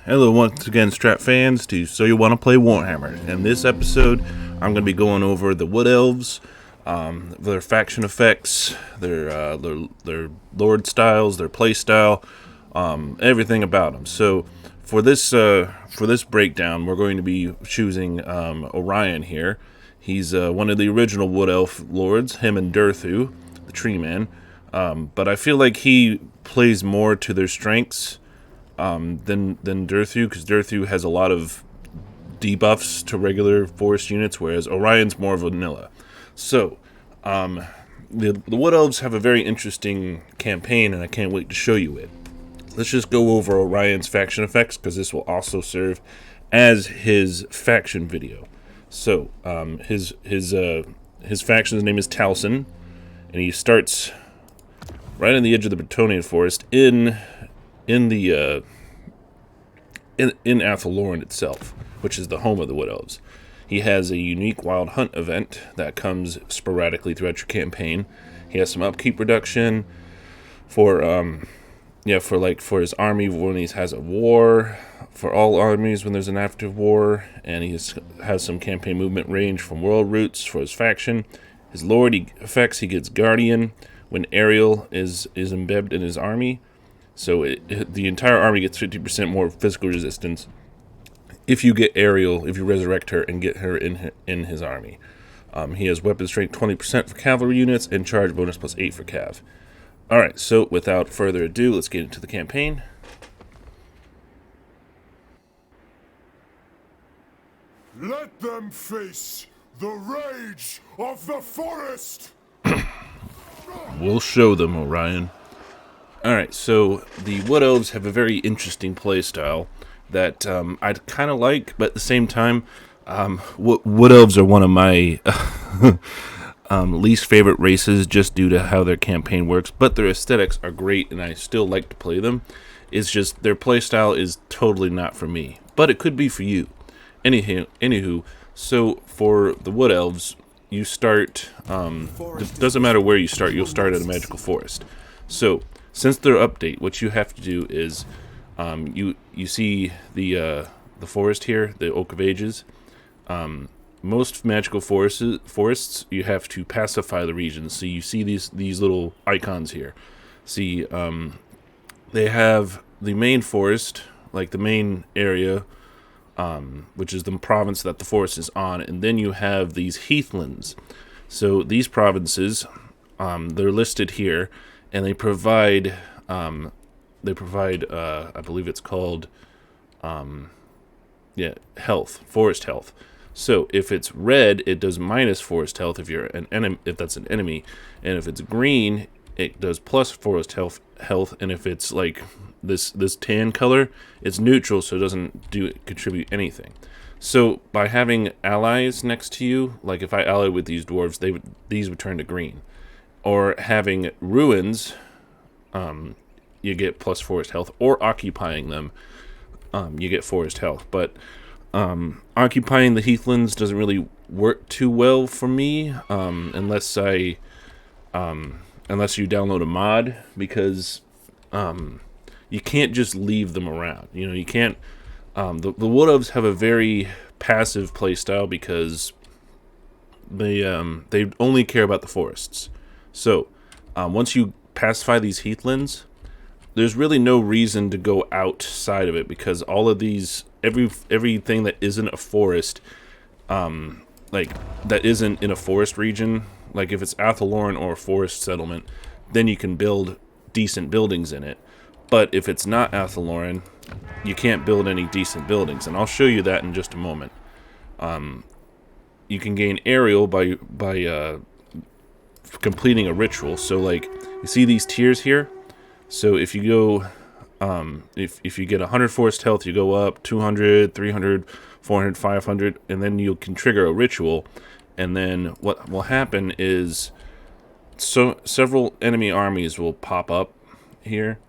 Hello once again, Strat fans, to So You Want to Play Warhammer. In this episode, I'm going to be going over the Wood Elves, their faction effects, their lord styles, their play style, everything about them. So for this breakdown, we're going to be choosing Orion here. He's one of the original Wood Elf lords, him and Durthu, the Tree Man. But I feel like he plays more to their strengths than Durthu, because Durthu has a lot of debuffs to regular forest units, whereas Orion's more vanilla. So, the Wood Elves have a very interesting campaign, and I can't wait to show you it. Let's just go over Orion's faction effects, because this will also serve as his faction video. So, his faction's name is Talson, and he starts right on the edge of the Bretonnian Forest in Athelloren itself, which is the home of the Wood Elves. He has a unique wild hunt event that comes sporadically throughout your campaign. He has some upkeep reduction for his army when he has a war, for all armies when there's an active war, and he has some campaign movement range from world roots for his faction. His lord effects, he gets Guardian when Ariel is embedded in his army. So the entire army gets 50% more physical resistance if you get Ariel, if you resurrect her and get her in his army. He has weapon strength 20% for cavalry units and charge bonus +8 for cav. Alright, so without further ado, let's get into the campaign. Let them face the rage of the forest! We'll show them, Orion. Alright, so the Wood Elves have a very interesting playstyle that I kind of like, but at the same time, Wood Elves are one of my least favorite races just due to how their campaign works, but their aesthetics are great and I still like to play them. It's just their playstyle is totally not for me, but it could be for you. Anywho, so for the Wood Elves, you start, doesn't matter where you start, you'll start at a magical forest. So, since their update, what you have to do is, you see the forest here, the Oak of Ages. Most magical forests, you have to pacify the region. So you see these little icons here. See, they have the main forest, like the main area, which is the province that the forest is on, and then you have these heathlands. So these provinces, they're listed here, and they provide I believe it's called health, forest health. So if it's red, it does minus forest health if you're an enemy, if that's an enemy, and if it's green, it does plus forest health, and if it's like this tan color, it's neutral, so it doesn't contribute anything. So by having allies next to you, like if I allied with these dwarves, these would turn to green. Or having ruins, you get plus forest health, or occupying them, you get forest health. But occupying the heathlands doesn't really work too well for me, unless you download a mod, because you can't just leave them around. You know, you can't. The Wood Elves have a very passive playstyle because they only care about the forests. So once you pacify these heathlands, there's really no reason to go outside of it, because all of these, everything that isn't a forest, like that isn't in a forest region, like if it's Athelloren or a forest settlement, then you can build decent buildings in it. But if it's not Athelloren, you can't build any decent buildings, and I'll show you that in just a moment. You can gain Ariel by completing a ritual. So like, you see these tiers here? So if you go, if you get 100 forest health, you go up 200, 300, 400, 500, and then you can trigger a ritual. And then what will happen is, several enemy armies will pop up here,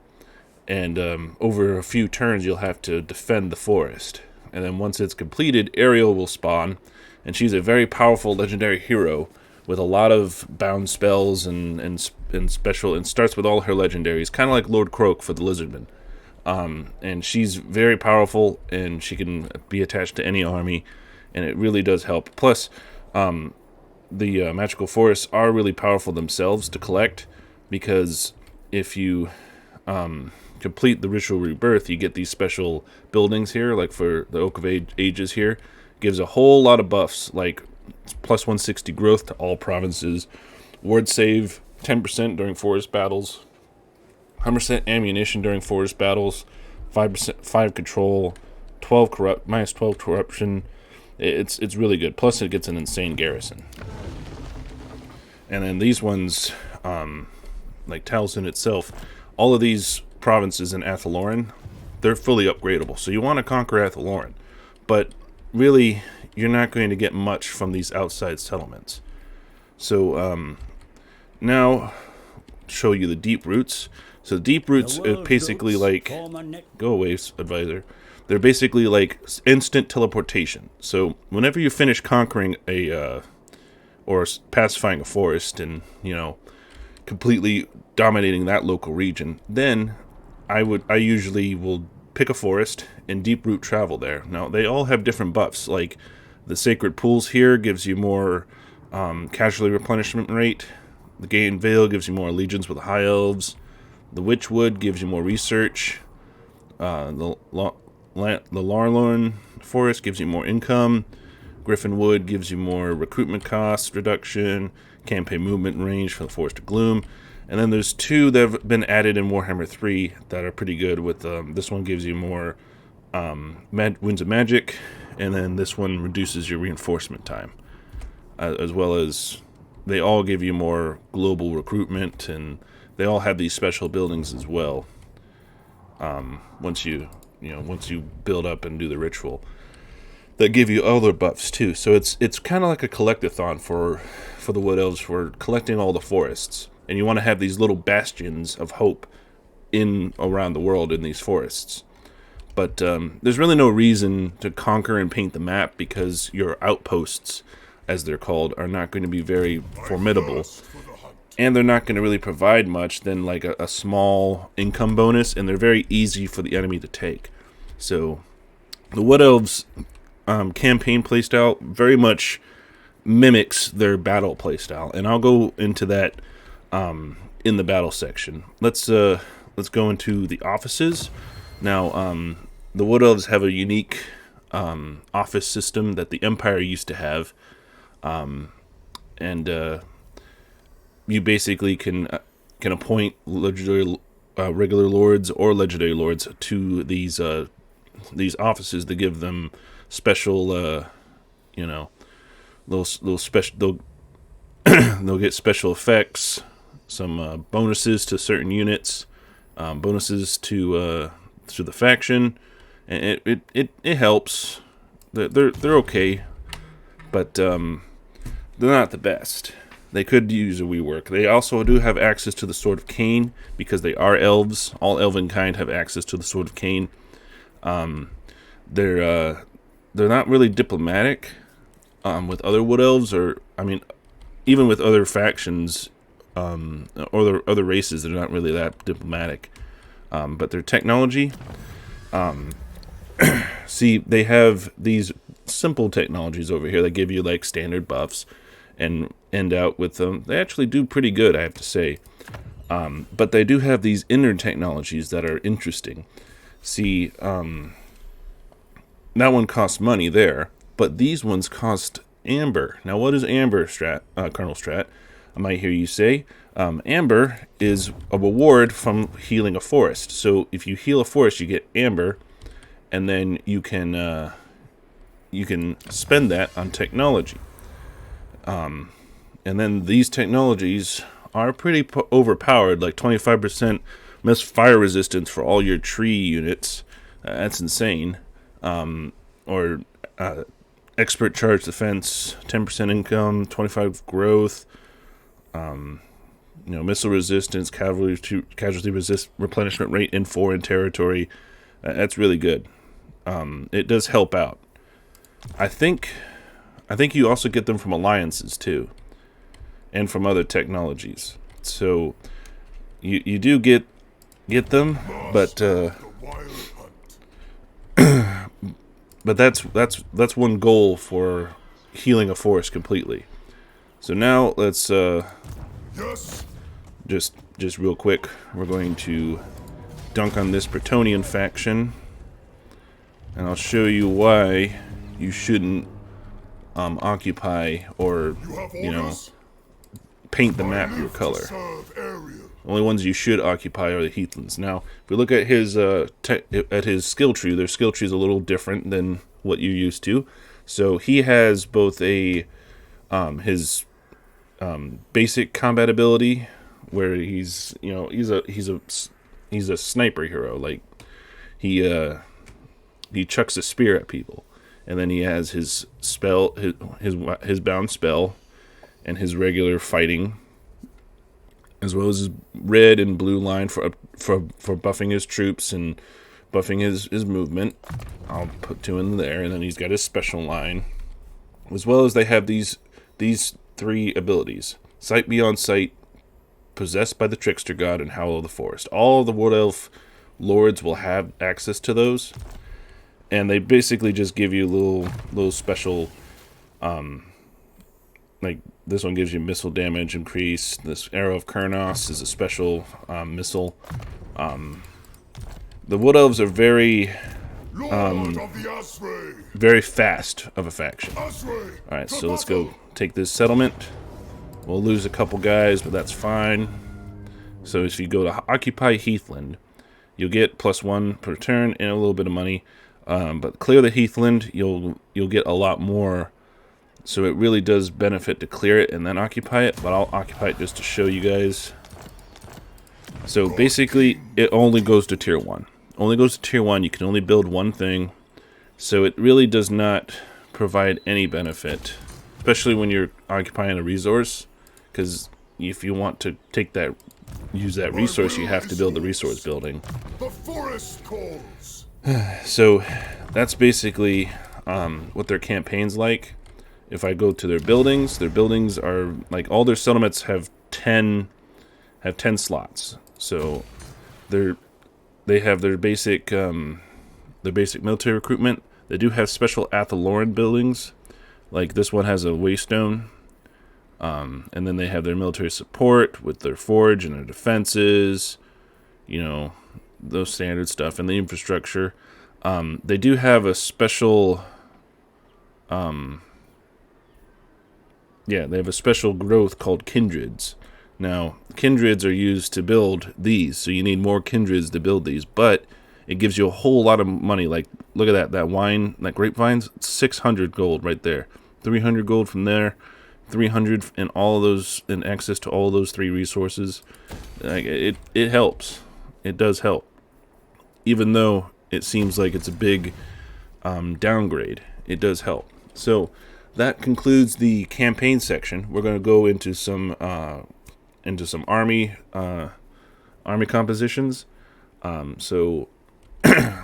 and over a few turns you'll have to defend the forest. And then once it's completed, Ariel will spawn, and she's a very powerful legendary hero with a lot of bound spells and special, and starts with all her legendaries, kind of like Lord Croak for the Lizardman. and she's very powerful, and she can be attached to any army, and it really does help. Plus, the magical forests are really powerful themselves to collect, because if you complete the ritual rebirth, you get these special buildings here, like for the Oak of Ages here. Gives a whole lot of buffs, like plus 160 growth to all provinces, ward save 10% during forest battles, 100% ammunition during forest battles, 5% 5 control, 12 corrupt minus 12 corruption. It's really good. Plus it gets an insane garrison. And then these ones, like Taliesin itself, all of these provinces in Athaloran, they're fully upgradable. So you want to conquer Athaloran, but really you're not going to get much from these outside settlements. So now show you the deep roots. So the deep roots are basically like, go away, advisor. They're basically like instant teleportation. So whenever you finish conquering a or pacifying a forest and, you know, completely dominating that local region, then I usually will pick a forest and deep root travel there. Now they all have different buffs. Like the sacred pools here gives you more casualty replenishment rate. The Gain Vale gives you more allegiance with the high elves. The Witchwood gives you more research. The Larlorn Forest gives you more income. Griffin Wood gives you more recruitment cost reduction, campaign movement range for the Forest of Gloom. And then there's two that have been added in Warhammer 3 that are pretty good. With this one gives you more Winds of Magic, and then this one reduces your reinforcement time, as well as they all give you more global recruitment, and they all have these special buildings as well. Once you build up and do the ritual, that give you other buffs too. So it's kind of like a collectathon for the Wood Elves, for collecting all the forests. And you want to have these little bastions of hope in around the world in these forests. But there's really no reason to conquer and paint the map, because your outposts, as they're called, are not going to be very formidable. And they're not going to really provide much than like a small income bonus, and they're very easy for the enemy to take. So the Wood Elves campaign playstyle very much mimics their battle playstyle, and I'll go into that in the battle section. Let's go into the offices. Now, the Wood Elves have a unique office system that the Empire used to have, and you basically can appoint legendary, regular lords or legendary lords to these offices to give them special, little special. They'll get special effects, some bonuses to certain units, bonuses to the faction, and it helps. They're okay, but they're not the best. They could use a rework. They also do have access to the Sword of Cain, because they are elves. All elven kind have access to the Sword of Cain. They're not really diplomatic with other Wood Elves, or even with other factions or other races. They're not really that diplomatic. But their technology, see, they have these simple technologies over here that give you like standard buffs, and end out with them. They actually do pretty good, I have to say. But they do have these inner technologies that are interesting. See, that one costs money there, but these ones cost amber. Now, what is amber, Colonel Strat? I might hear you say. Amber is a reward from healing a forest. So if you heal a forest, you get amber, and then you can spend that on technology. And then these technologies are pretty overpowered, like 25% miss fire resistance for all your tree units. That's insane. Or expert charge defense, 10% income, 25 growth, missile resistance, casualty resist replenishment rate in foreign territory. That's really good. It does help out. I think you also get them from alliances too, and from other technologies. So you do get them, but wild hunt. But that's one goal for healing a forest completely. So now let's Yes. just real quick, we're going to dunk on this Bretonnian faction, and I'll show you why you shouldn't occupy or You have you know orders? paint the I map live your to color. serve area. Only ones you should occupy are the Heathlands. Now, if we look at his at his skill tree, their skill tree is a little different than what you're used to. So he has both a his basic combat ability, where he's he's a sniper hero. Like he chucks a spear at people, and then he has his spell, his bound spell, and his regular fighting, as well as his red and blue line for buffing his troops and buffing his movement. I'll put 2 in there, and then he's got his special line, as well as they have these 3 abilities: Sight Beyond Sight, Possessed by the Trickster God, and Howl of the Forest. All of the Wood Elf lords will have access to those, and they basically just give you little special, like this one gives you missile damage increase. This Arrow of Kurnos is a special missile. The Wood Elves are very Lord of the Asray. very fast of a faction. Asray. All right, to so let's battle. go take this settlement. We'll lose a couple guys, but that's fine. So if you go to occupy Heathland, you'll get +1 per turn and a little bit of money. But clear the Heathland, you'll get a lot more. So it really does benefit to clear it and then occupy it. But I'll occupy it just to show you guys. So basically, it only goes to tier 1. Only goes to tier 1. You can only build one thing. So it really does not provide any benefit, especially when you're occupying a resource. Because if you want to use that resource, you have to build the resource building. The forest calls. So that's basically what their campaign's like. If I go to their buildings are like all their settlements have 10 slots. So they have their basic military recruitment. They do have special Athaloran buildings, like this one has a waystone. And then they have their military support with their forge and their defenses, those standard stuff, and the infrastructure. They do have a special, they have a special growth called kindreds. Now, kindreds are used to build these, so you need more kindreds to build these, but it gives you a whole lot of money. Like, look at that wine, that grapevines, 600 gold right there, 300 gold from there, 300 and all of those, and access to all of those 3 resources. Like, it helps. It does help, even though it seems like it's a big downgrade. It does help. So that concludes the campaign section. We're going to go into some army compositions. So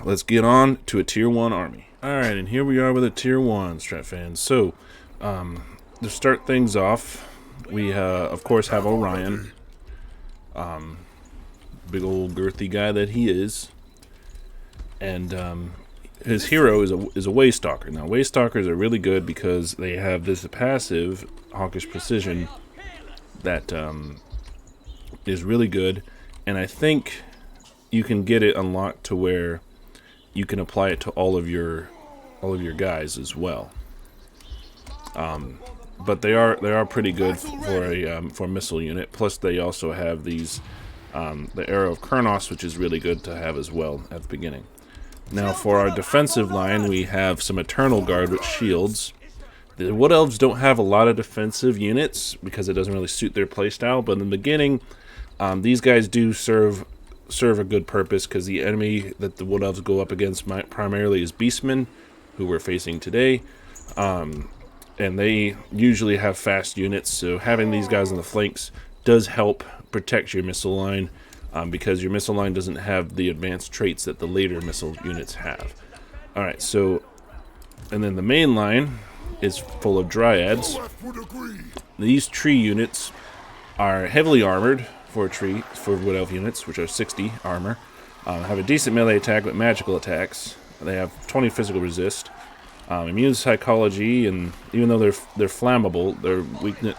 let's get on to a tier 1 army. All right, and here we are with a tier 1, Strat fans. So to start things off, we of course have Orion, big old girthy guy that he is, and his hero is a Waystalker. Now, Waystalkers are really good because they have this passive Hawkish Precision that is really good, and I think you can get it unlocked to where you can apply it to all of your guys as well. But they are pretty good for a missile unit. Plus, they also have these the Arrow of Kurnos, which is really good to have as well at the beginning. Now, for our defensive line, we have some Eternal Guard with shields. The Wood Elves don't have a lot of defensive units because it doesn't really suit their playstyle. But in the beginning, these guys do serve a good purpose, because the enemy that the Wood Elves go up against primarily is Beastmen, who we're facing today. And they usually have fast units, so having these guys on the flanks does help protect your missile line, because your missile line doesn't have the advanced traits that the later missile units have. Alright, so, and then the main line is full of Dryads. These tree units are heavily armored for Wood Elf units, which are 60 armor. have a decent melee attack with magical attacks. They have 20 physical resist, immune psychology, and even though they're flammable,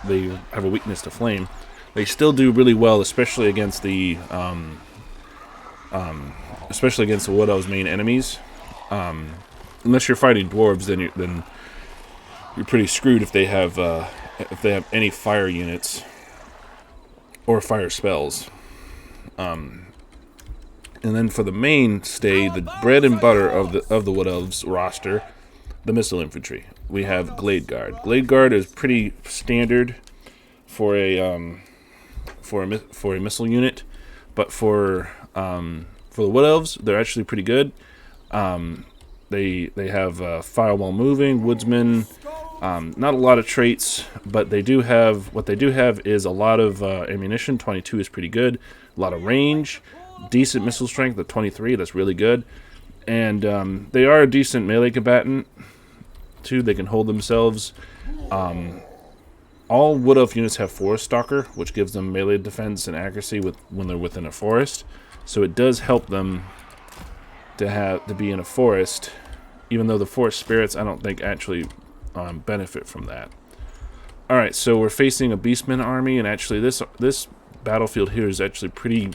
they have a weakness to flame. They still do really well, especially against the Wood Elves' main enemies. Unless you're fighting dwarves, then you're pretty screwed if they have any fire units or fire spells. And then for the mainstay, the bread and butter of the Wood Elves roster, the missile infantry. We have Glade Guard. Glade Guard is pretty standard for a missile unit, but for the Wood Elves, they're actually pretty good. They have firewall moving, woodsman. Not a lot of traits, but they do have is a lot of ammunition. 22 is pretty good. A lot of range, decent missile strength at 23. That's really good, and they are a decent melee combatant too. They can hold themselves. All Wood Elf units have Forest Stalker, which gives them melee defense and accuracy when they're within a forest. So it does help them to be in a forest, even though the forest spirits I don't think actually benefit from that. All right, so we're facing a Beastman army, and actually this battlefield here is actually pretty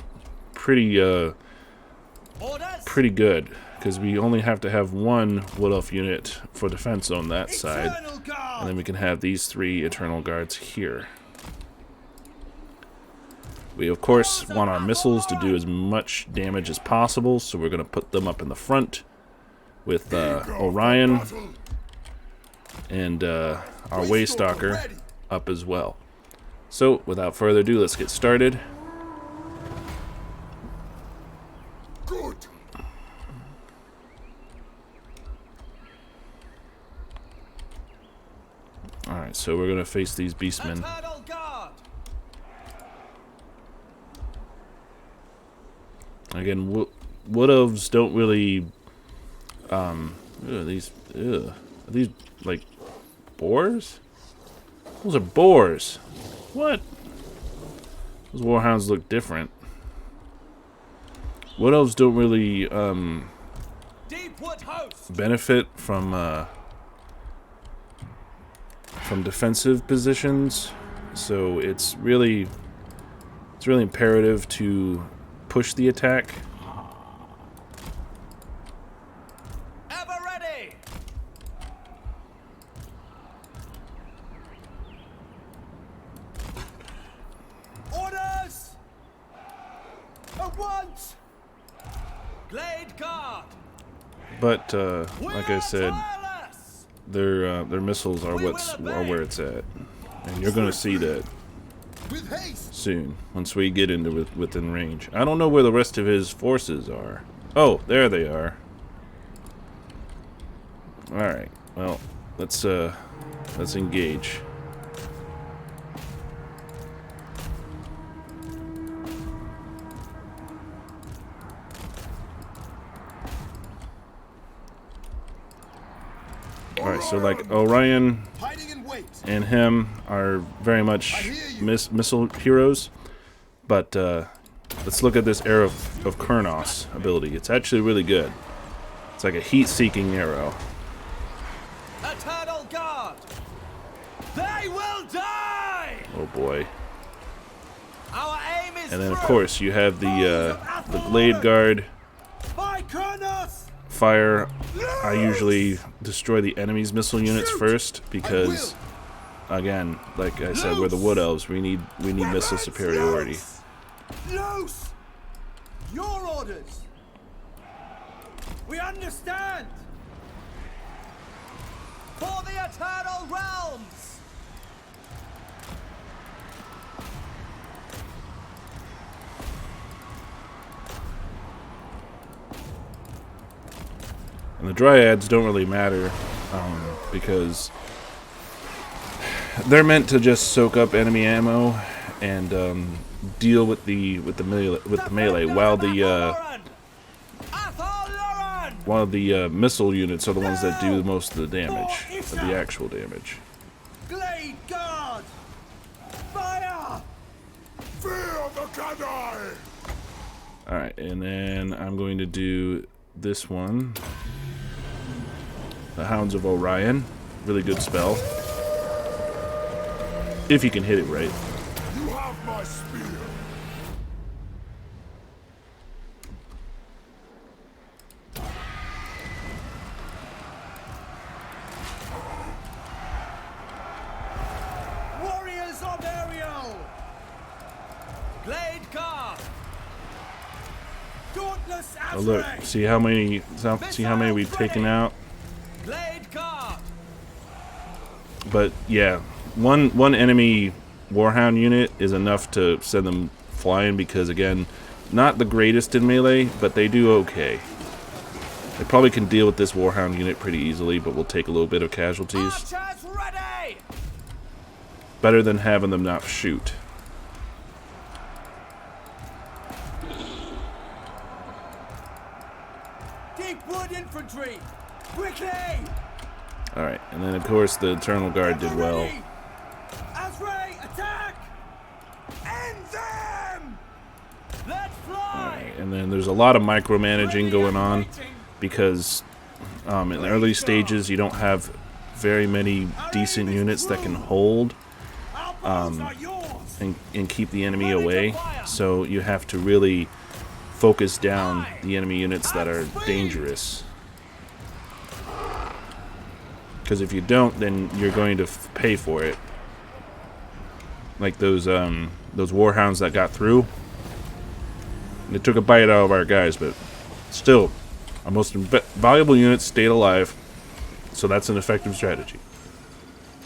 good, because we only have to have one Wood Elf unit for defense on that side, and then we can have these 3 Eternal Guards here. We of course want our missiles to do as much damage as possible, so we're going to put them up in the front with Orion and our Waystalker up as well. So without further ado, let's get started. Good. Alright, so we're going to face these Beastmen. Again, Wood Elves don't really... are these like boars? Those are boars. What? Those warhounds look different. Wood Elves don't really benefit from defensive positions, so it's really imperative to push the attack. Ever ready. Orders. At once. Glade Guard. But like I said, their missiles are where it's at, and you're gonna see that soon once we get into within range. I don't know where the rest of his forces are. Oh, there they are. All right. Well, let's engage. Alright, so like Orion and him are very much missile heroes, but let's look at this arrow of Kurnos ability. It's actually really good. It's like a heat-seeking arrow. Eternal Guard. They will die. Oh boy. Our aim is And then of course you have the Glade Guard. by Kurnos. Fire. I usually destroy the enemy's missile units first because, again, like I said, we're the Wood Elves. We need missile superiority. Loose. Your orders. We understand. For the Eternal Realms. And the Dryads don't really matter because they're meant to just soak up enemy ammo and deal with the melee, while the missile units are the ones that do most of the damage, the actual damage. Glade Guard. Fire. Fear the Kadai! Alright, and then I'm going to do this one. The Hounds of Orion. Really good spell. If you can hit it right. You have my spear. Warriors of Ariel! Glade guard! Dauntless Azrae! Oh look, see how many we've taken out? Glade guard! But yeah, one enemy Warhound unit is enough to send them flying because, again, not the greatest in melee, but they do okay. They probably can deal with this Warhound unit pretty easily, but we'll take a little bit of casualties. Archers ready! Better than having them not shoot. Deep wood infantry! Quickly! Alright, and then of course the Eternal Guard did well. Ready! Azrae, attack! End them! Let's fly! And then there's a lot of micromanaging going on because in the early stages you don't have very many decent units that can hold and keep the enemy away. So you have to really focus down the enemy units that are dangerous. Because if you don't, then you're going to pay for it. Like those Warhounds that got through. They took a bite out of our guys, but still, our most valuable units stayed alive. So that's an effective strategy.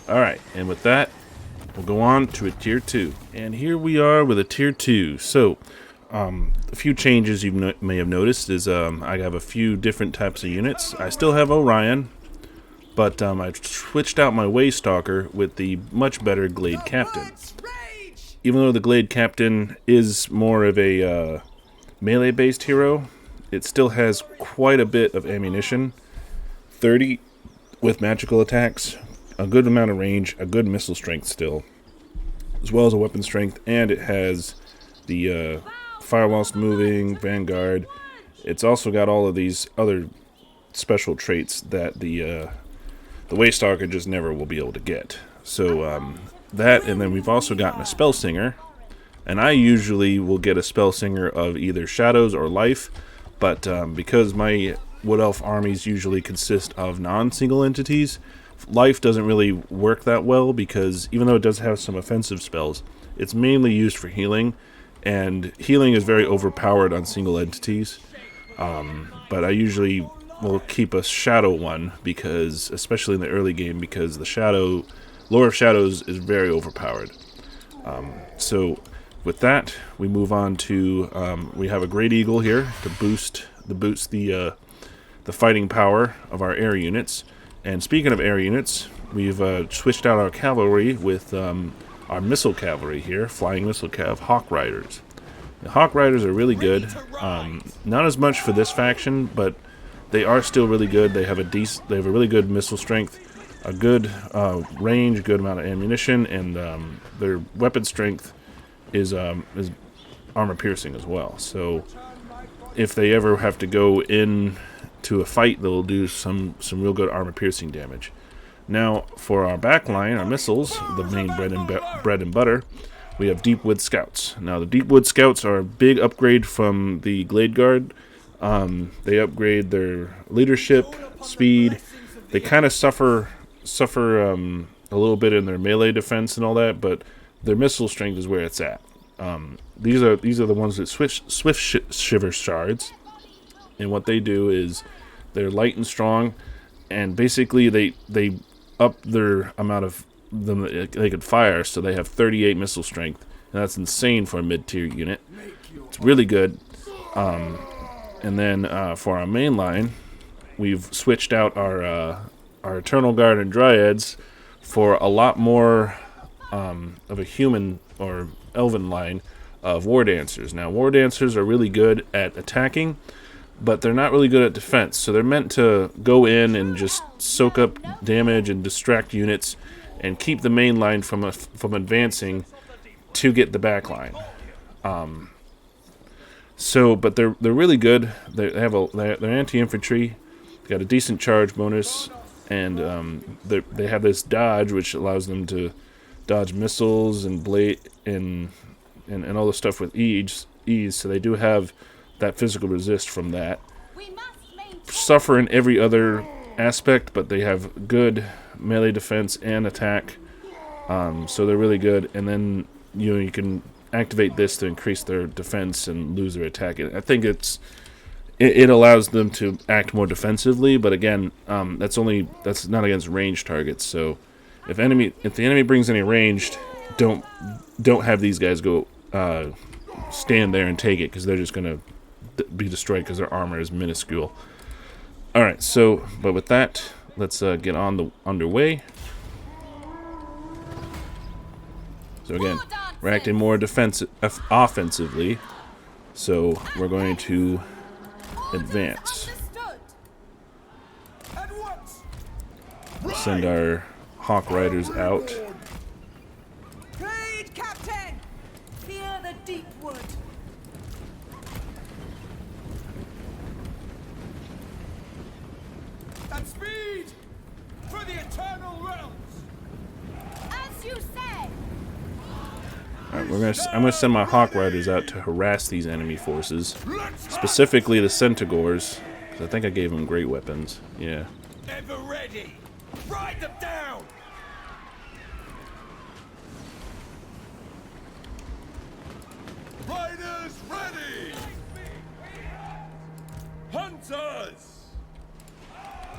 Alright, and with that, we'll go on to a tier 2. And here we are with a tier 2. So, a few changes you may have noticed is I have a few different types of units. I still have Orion, but I've switched out my Waystalker with the much better Glade Captain. Even though the Glade Captain is more of a melee-based hero, it still has quite a bit of ammunition. 30 with magical attacks, a good amount of range, a good missile strength still, as well as a weapon strength, and it has the fire whilst moving, Vanguard. It's also got all of these other special traits that the Waystalker just never will be able to get. So that, and then we've also gotten a Spell Singer, and I usually will get a Spell Singer of either Shadows or Life, but because my Wood Elf armies usually consist of non-single entities, Life doesn't really work that well because even though it does have some offensive spells, it's mainly used for healing, and healing is very overpowered on single entities. But I usually will keep a Shadow one because, especially in the early game, because the Lore of Shadows is very overpowered. So with that, we move on to we have a Great Eagle here to boost the fighting power of our air units. And speaking of air units, we've switched out our cavalry with our missile cavalry here, flying missile cav, Hawk Riders. The Hawk Riders are really good. Not as much for this faction, but they are still really good. They have a really good missile strength, a good range, good amount of ammunition, and their weapon strength is armor piercing as well. So if they ever have to go in to a fight, they'll do some real good armor piercing damage. Now for our backline, our missiles, the main bread and butter, we have Deepwood Scouts. Now the Deepwood Scouts are a big upgrade from the Glade Guard. They upgrade their leadership, speed. They kind of suffer a little bit in their melee defense and all that, but their missile strength is where it's at. These are the ones that Swift Shiver Shards, and what they do is they're light and strong, and basically they up their amount of them that they could fire, so they have 38 missile strength, and that's insane for a mid-tier unit. It's really good. And then for our main line, we've switched out our Eternal Guard and Dryads for a lot more of a human or elven line of War Dancers. Now, War Dancers are really good at attacking, but they're not really good at defense, so they're meant to go in and just soak up damage and distract units and keep the main line from advancing to get the back line. So, but they're really good. They have they're anti-infantry. They got a decent charge bonus, and they have this dodge, which allows them to dodge missiles and blade and all the stuff with ease. So they do have that physical resist from that. Suffer in every other aspect, but they have good melee defense and attack. So they're really good. And then you can activate this to increase their defense and lose their attack. I think it allows them to act more defensively, but again, that's not against ranged targets. So if the enemy brings any ranged, don't have these guys go stand there and take it, because they're just gonna be destroyed because their armor is minuscule. All right, so but with that, let's get on underway. So again, we're acting more offensively, so we're going to advance. Send our Hawk Riders out. Great Captain! Fear the deep wood. At speed! For the eternal realms! As you say! Alright, I'm gonna send my Hawk Riders out to harass these enemy forces, specifically the Centaurs, because I think I gave them great weapons. Yeah. Ever ready! Ride them down! Riders ready! Hunters!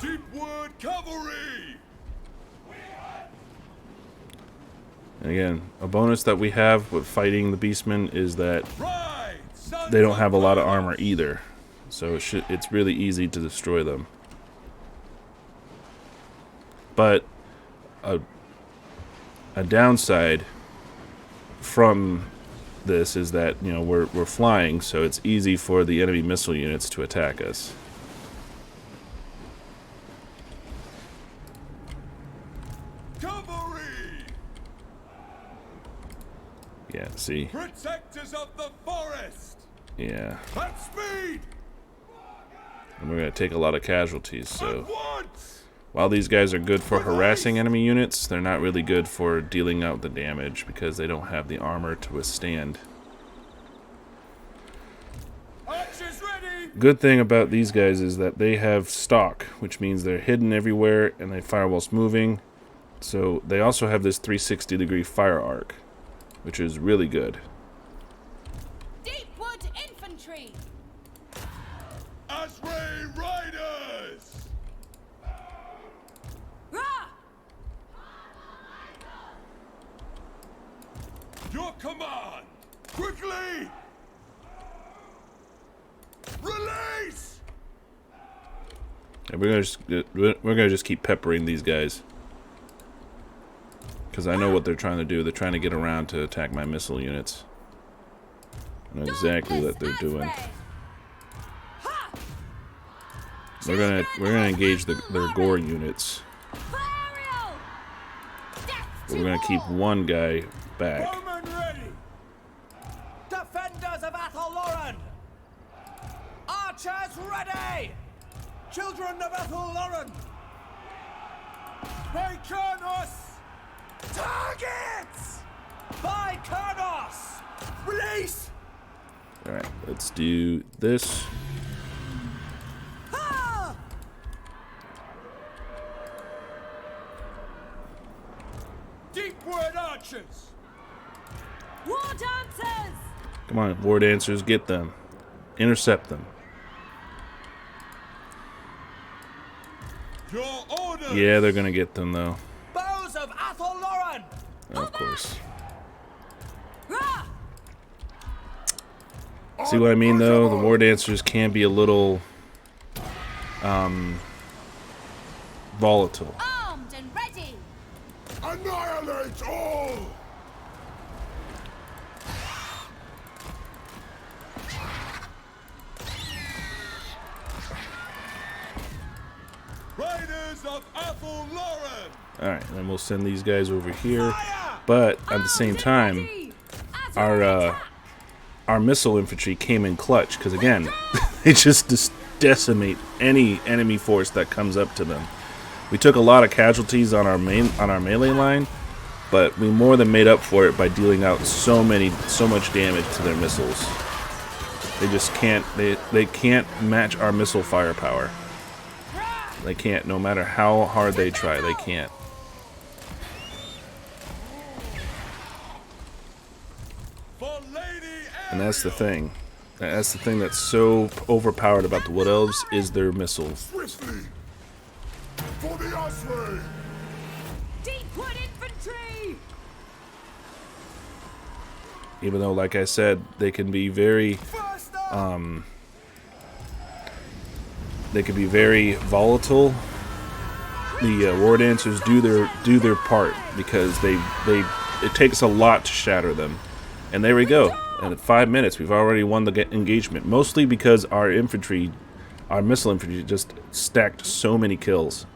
Deepwood cavalry! And again, a bonus that we have with fighting the Beastmen is that they don't have a lot of armor either, so it's really easy to destroy them. But a downside from this is that, you know, we're flying, so it's easy for the enemy missile units to attack us. Yeah, see? Protectors of the forest! Yeah. At speed! And we're going to take a lot of casualties, so... While these guys are good for harassing enemy units, they're not really good for dealing out the damage, because they don't have the armor to withstand. Archers ready! Good thing about these guys is that they have stock, which means they're hidden everywhere, and they fire whilst moving. So they also have this 360-degree fire arc, which is really good. Deepwood infantry. Asray riders! Rah! Your command! Quickly! Release! And we're gonna just keep peppering these guys, because I know what they're trying to do. They're trying to get around to attack my missile units. I know exactly what they're doing. We're gonna engage their gore units. But we're gonna keep one guy back. Bowmen ready! Defenders of Athel-Loren! Archers ready! Children of Athel-Loren! By Kurnos! Targets! By Kurnos! Release! Alright, let's do this. Ha! Deepwood archers! War dancers! Come on, war dancers, get them. Intercept them. Your orders! Yeah, they're gonna get them though. Bows of Athel-Loren! Of course. Rah! See what I mean though? The war dancers can be a little volatile. Armed and ready. Annihilate all! Riders of Athel-Loren! Alright, then we'll send these guys over here. But at the same time, Ready. As our attack. our missile infantry came in clutch because, again, they just decimate any enemy force that comes up to them. We took a lot of casualties on our melee line, but we more than made up for it by dealing out so much damage to their missiles. They just can't. They can't match our missile firepower. They can't, no matter how hard they try. They can't. For Lady And that's the thing. That's the thing that's so overpowered about the Wood Elves is their missiles. Swiftly. For the Osprey. Deepwood infantry! Even though, like I said, they can be very First up. they can be very volatile. The War Dancers do their part because it takes a lot to shatter them. And there we go. And in 5 minutes, we've already won the engagement. Mostly because our missile infantry, just stacked so many kills.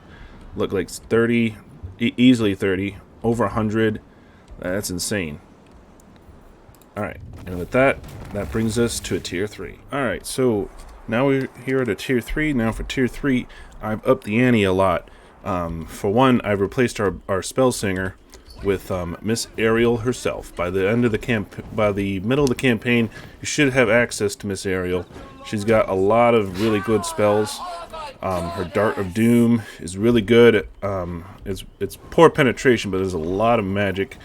Look, like 30, easily 30, over 100. That's insane. Alright, and with that brings us to a tier 3. Alright, so now we're here at a tier 3. Now for tier 3, I've upped the ante a lot. For one, I've replaced our spell singer with Miss Ariel herself. By the middle of the campaign, you should have access to Miss Ariel. She's got a lot of really good spells. Her Dart of Doom is really good. It's poor penetration, but there's a lot of magic.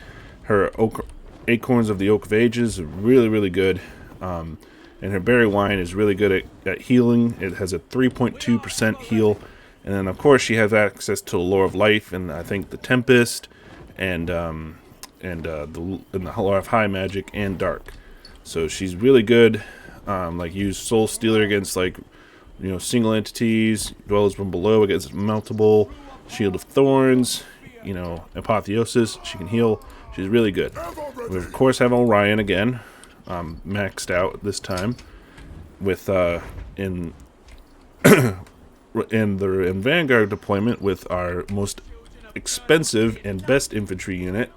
Her Acorns of the Oak of Ages are really, really good. And her Berry Wine is really good at healing. It has a 3.2% heal. And then, of course, she has access to the Lore of Life, and I think the Tempest, and the Lore of High Magic, and Dark. So she's really good. Like, use Soul Stealer against, like, single entities, Dwellers from Below against multiple, Shield of Thorns, Apotheosis. She can heal. She's really good. We, of course, have Orion again, maxed out this time, with in Vanguard deployment with our most expensive and best infantry unit,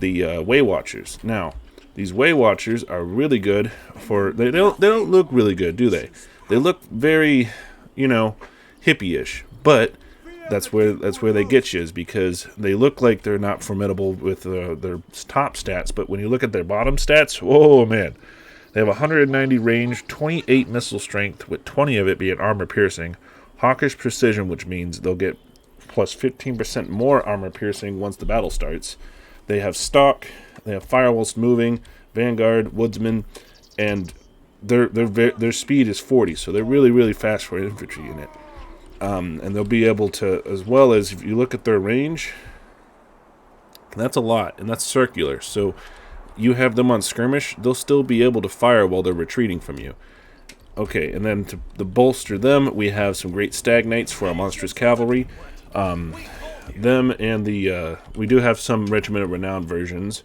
the Way Watchers. Now, these Way Watchers are really good for. They don't look really good, do they? They look very, hippie-ish, but that's where they get you, is because they look like they're not formidable with their top stats, but when you look at their bottom stats, oh man, they have 190 range, 28 missile strength, with 20 of it being armor piercing, hawkish precision, which means they'll get plus 15% more armor piercing once the battle starts. They have stalk, they have fire whilst moving, vanguard, woodsman, and their speed is 40, so they're really, really fast for an infantry unit. And they'll be able to, as well as if you look at their range, that's a lot, and that's circular. So you have them on skirmish, they'll still be able to fire while they're retreating from you. Okay, and then to bolster them, we have some great stag knights for our monstrous cavalry. Them and we do have some Regiment of Renown versions,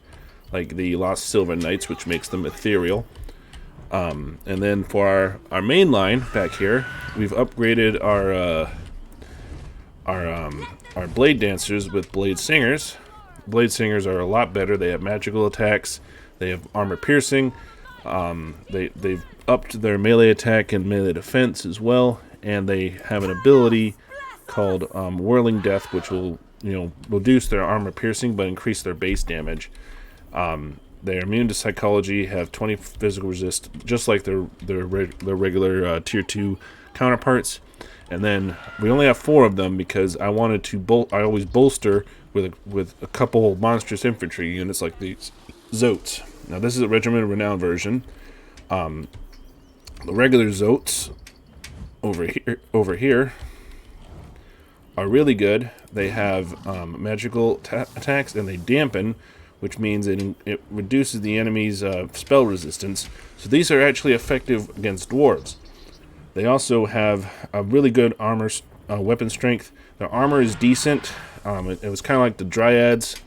like the Lost Silver Knights, which makes them ethereal. And then for our main line back here, we've upgraded our Blade Dancers with Blade Singers. Blade Singers are a lot better. They have magical attacks. They have armor piercing. They've upped their melee attack and melee defense as well, and they have an ability called Whirling Death, which will reduce their armor piercing but increase their base damage. They're immune to psychology, have 20 physical resist, just like their regular tier 2 counterparts. And then we only have 4 of them because I wanted to I always bolster with a couple monstrous infantry units like these Zotes. Now this is a Regiment of Renown version. The regular Zotes over here are really good. They have magical attacks, and they dampen, which means it reduces the enemy's spell resistance. So these are actually effective against dwarves. They also have a really good armor, weapon strength. Their armor is decent. It was kind of like the Dryads.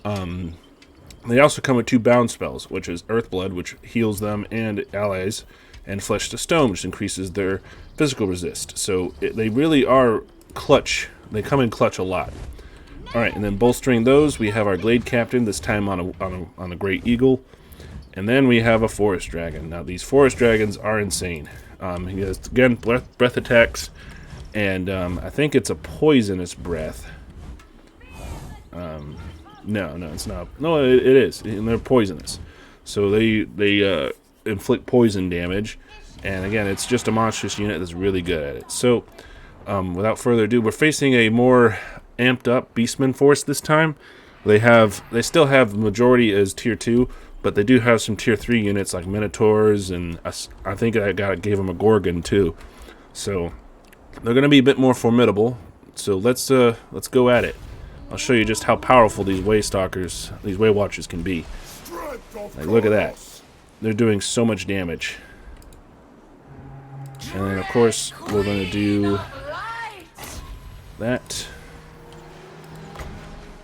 They also come with 2 bound spells, which is Earthblood, which heals them and allies, and Flesh to Stone, which increases their physical resist. So they really are clutch. They come in clutch a lot. All right, and then bolstering those, we have our Glade Captain, this time on a Great Eagle, And then we have a forest dragon. Now these forest dragons are insane. He has, again, breath attacks, and I think it's a poisonous breath. No, it's not. No, it is, and they're poisonous. So they inflict poison damage, and again, it's just a monstrous unit that's really good at it. So, without further ado, we're facing a more amped up Beastman force this time. They still have the majority as tier 2, but they do have some tier 3 units like Minotaurs, and I think I gave them a Gorgon too. So they're going to be a bit more formidable. So let's go at it. I'll show you just how powerful these Waystalkers, these Waywatchers can be. Like, look at that. They're doing so much damage. And then, of course, we're going to do that.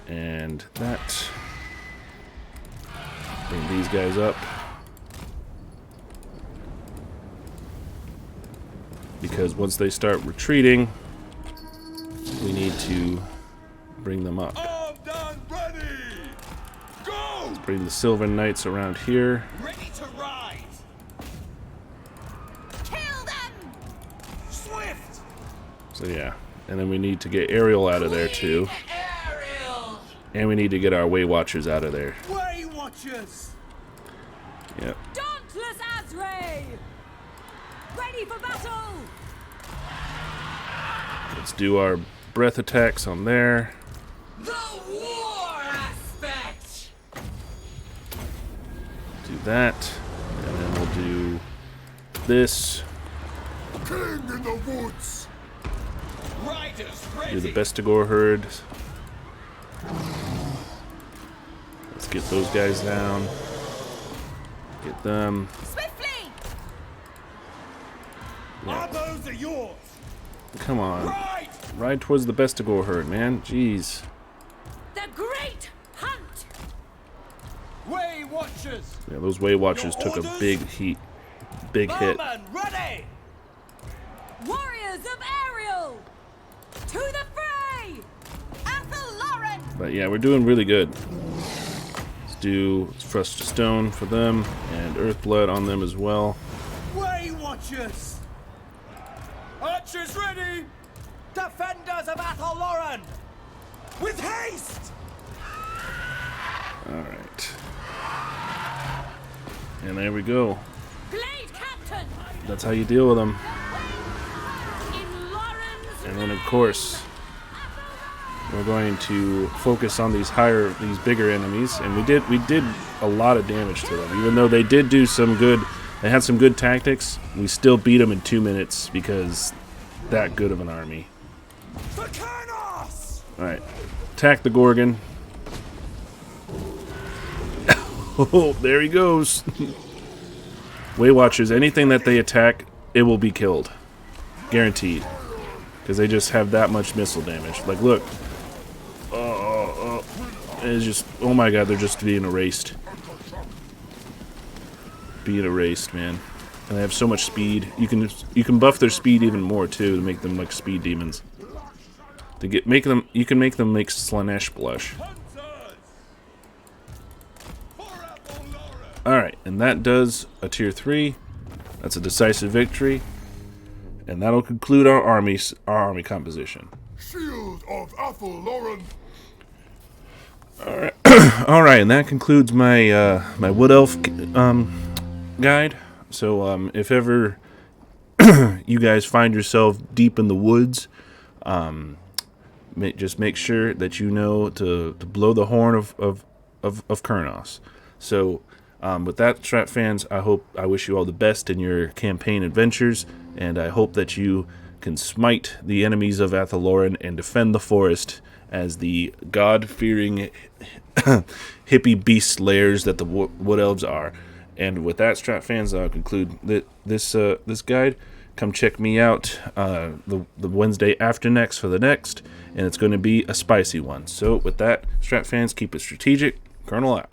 And that. Bring these guys up. Because once they start retreating, we need to bring them up. All done, ready. Go. Let's bring the Sylvan Knights around here. Ready to ride. Kill them! Swift. So yeah, and then we need to get Ariel out of there too. Ariel. And we need to get our Waywatchers out of there. Way Watchers. Yep. Dauntless Azray! Ready for battle! Let's do our breath attacks on there. The war aspect. Do that. And then we'll do this. King in the woods. Riders ready. Do the Bestigor herd. Let's get those guys down. Get them. Swiftly! Our bows are yours. Come on. Ride. Ride towards the Bestigor herd, man. Jeez. The Great Hunt! Way Watchers. Yeah, those Waywatchers took a big hit. Big hit. Bowman ready. Warriors of Ariel! To the fray! Athel Lauren! But yeah, we're doing really good. Let's do Thrust to Stone for them, and Earthblood on them as well. Way Watchers. Archers ready. Defenders of Athel Lauren. With haste. Alright. And there we go. Blade Captain! That's how you deal with them. In Lauren's And then of course, we're going to focus on these bigger enemies, and we did a lot of damage to them. Even though they did do some good, they had some good tactics, we still beat them in 2 minutes because that good of an army. For Karnos. Alright, attack the Gorgon. Oh, there he goes. Waywatchers, anything that they attack, it will be killed. Guaranteed. Because they just have that much missile damage. Like, look. It's just, oh my god, they're just being erased. Being erased, man. And they have so much speed. You can buff their speed even more too to make them like speed demons. You can make them make Slanesh blush. Alright, and that does a tier 3. That's a decisive victory. And that'll conclude our army composition. Shield of Athel Lauren. Alright, alright, and that concludes my my Wood Elf guide. So if ever you guys find yourself deep in the woods, just make sure that you know to blow the horn of Karnos. So with that, Strat fans, I wish you all the best in your campaign adventures, and I hope that you can smite the enemies of Athel Lauren and defend the forest as the God-fearing hippie beast slayers that the Wood Elves are. And with that, Strat fans, I'll conclude this guide. Come check me out the Wednesday after next for the next, and it's going to be a spicy one. So with that, Strat fans, keep it strategic. Colonel out.